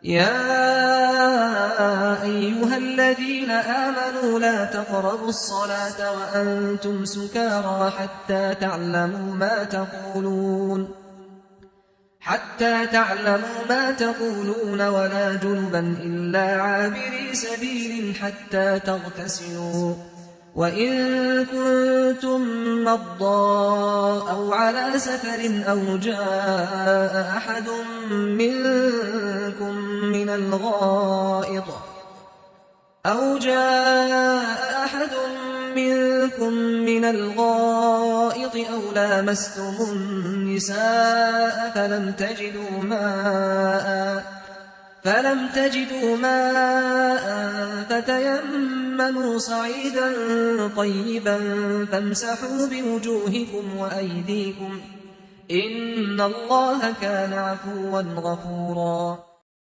يا أيها الذين آمنوا لا تقربوا الصلاة وأنتم سكارى حتى تعلموا ما تقولون ولا جنبا إلا عابري سبيل حتى تغتسلوا وإن كنتم مرضى أو على سفر أو جاء أحد منكم من الغائط أو لامستم النساء فلم تجدوا ماء فتيمموا صعيدا طيبا فامسحوا بوجوهكم وأيديكم إن الله كان عفوا غفورا